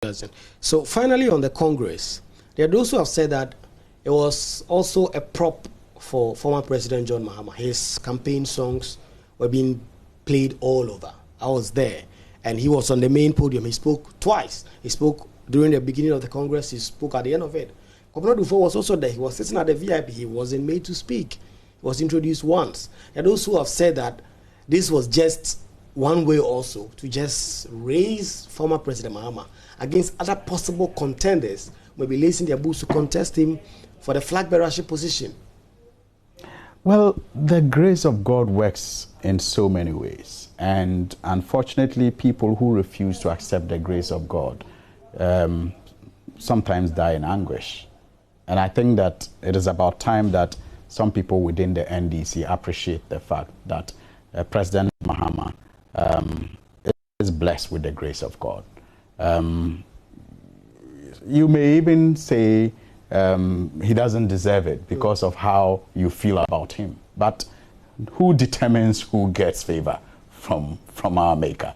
doesn't. So finally on the Congress, there are those who have said that it was also a prop for former President John Mahama. His campaign songs were being played all over. I was there, and he was on the main podium. He spoke twice. He spoke during the beginning of the Congress. He spoke at the end of it. Governor Dufo was also there. He was sitting at the VIP. He wasn't made to speak. He was introduced once. There are those who have said that this was just one way also to just raise former President Mahama against other possible contenders, maybe lacing their boots to contest him for the flag bearership position. Well, the grace of God works in so many ways. And unfortunately, people who refuse to accept the grace of God sometimes die in anguish. And I think that it is about time that some people within the NDC appreciate the fact that President Mahama is blessed with the grace of God. You may even say he doesn't deserve it because of how you feel about him. But who determines who gets favor from our Maker?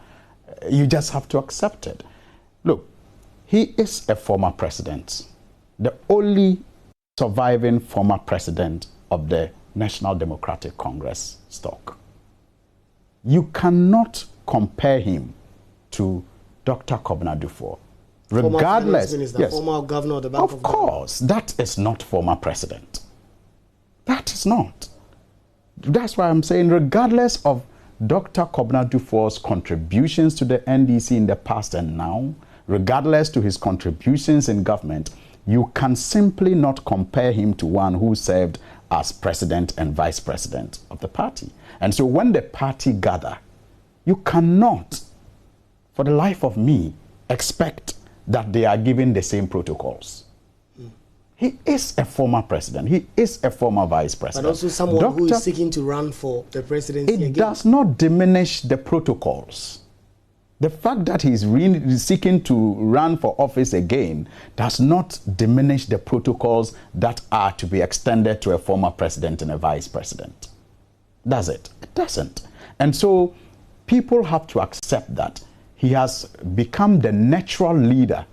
You just have to accept it. Look, he is a former president, the only surviving former president of the National Democratic Congress stock. You cannot compare him to Dr. Kobna Dufo. Regardless, yes, former governor of the Bank of course, that is not former president. That is not. That's why I'm saying, regardless of Dr. Kobna Dufour's contributions to the NDC in the past and now, regardless to his contributions in government, you can simply not compare him to one who served as president and vice president of the party. And so when the party gather, you cannot, for the life of me, expect that they are given the same protocols. He is a former president. He is a former vice president. But also someone who is seeking to run for the presidency again. It does not diminish the protocols. The fact that he's seeking to run for office again does not diminish the protocols that are to be extended to a former president and a vice president. Does it? It doesn't. And so people have to accept that he has become the natural leader.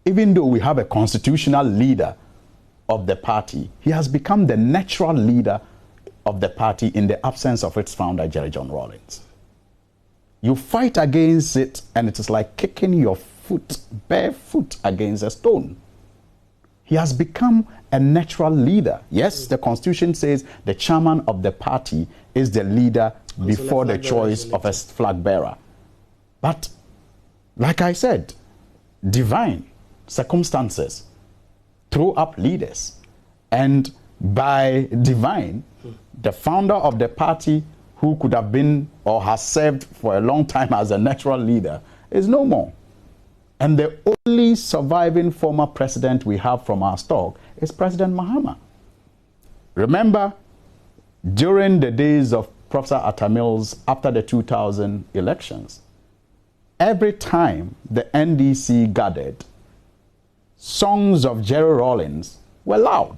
Even though we have a constitutional leader of the party, he has become the natural leader of the party in the absence of its founder, Jerry John Rawlings. You fight against it, and it is like kicking your foot, barefoot, against a stone. He has become a natural leader. Yes, the Constitution says the chairman of the party is the leader before the choice of a flag bearer. But, like I said, divine circumstances throw up leaders. And by divine, the founder of the party who could have been or has served for a long time as a natural leader is no more. And the only surviving former president we have from our stock is President Mahama. Remember, during the days of Professor Atta Mills after the 2000 elections, every time the NDC gathered, songs of Jerry Rawlings were loud.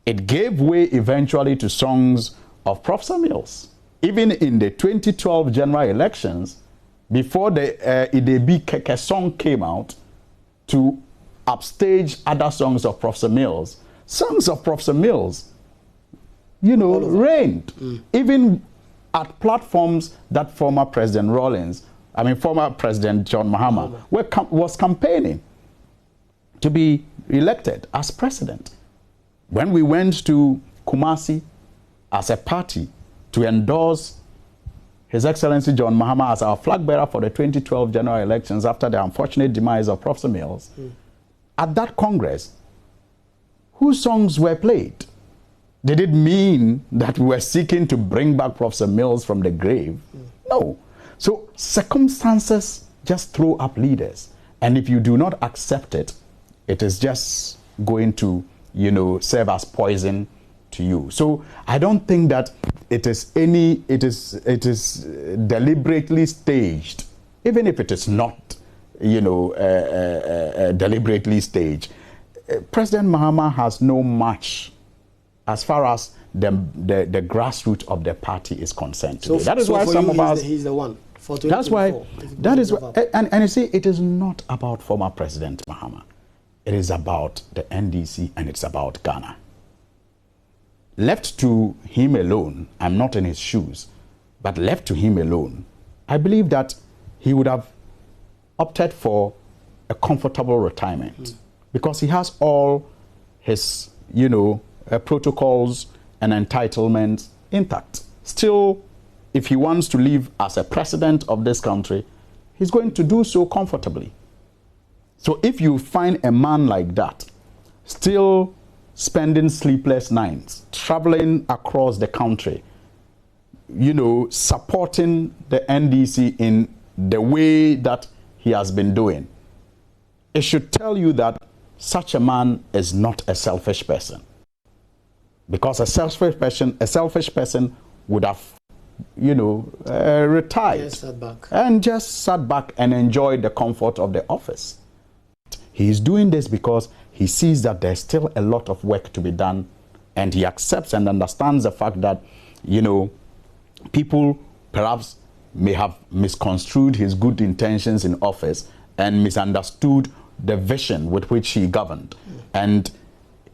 It gave way eventually to songs of Professor Mills. Even in the 2012 general elections, before the Idebi Keke song came out to upstage other songs of Professor Mills, songs of Professor Mills, reigned. Even at platforms that former President John Mahama was campaigning to be elected as president. When we went to Kumasi as a party to endorse His Excellency John Mahama as our flag bearer for the 2012 general elections after the unfortunate demise of Professor Mills, at that Congress, whose songs were played? Did it mean that we were seeking to bring back Professor Mills from the grave? No. So circumstances just throw up leaders. And if you do not accept it, it is just going to, serve as poison to you. So I don't think that it is deliberately staged, even if it is not, deliberately staged. President Mahama has no match as far as the grassroots of the party is concerned today. So that is why some of us... He's the one. For That's why, 2024, that is why, and you see, it is not about former President Mahama. It is about the NDC and it's about Ghana. Left to him alone, I'm not in his shoes, but left to him alone, I believe that he would have opted for a comfortable retirement because he has all his, protocols and entitlements intact. Still, if he wants to live as a president of this country, he's going to do so comfortably. So if you find a man like that, still spending sleepless nights, traveling across the country, supporting the NDC in the way that he has been doing, it should tell you that such a man is not a selfish person. Because a selfish person would have, retired and just sat back and enjoyed the comfort of the office. He is doing this because he sees that there's still a lot of work to be done, and he accepts and understands the fact that, people perhaps may have misconstrued his good intentions in office and misunderstood the vision with which he governed. And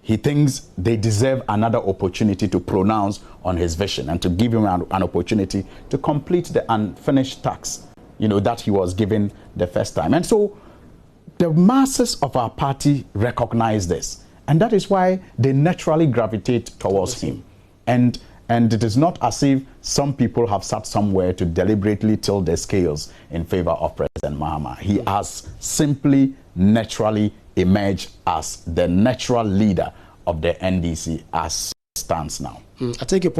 he thinks they deserve another opportunity to pronounce on his vision and to give him an opportunity to complete the unfinished task, that he was given the first time. And so the masses of our party recognize this, and that is why they naturally gravitate towards him. And it is not as if some people have sat somewhere to deliberately tilt the scales in favor of President Mahama. He has simply naturally emerged as the natural leader of the NDC as it stands now. I take your point.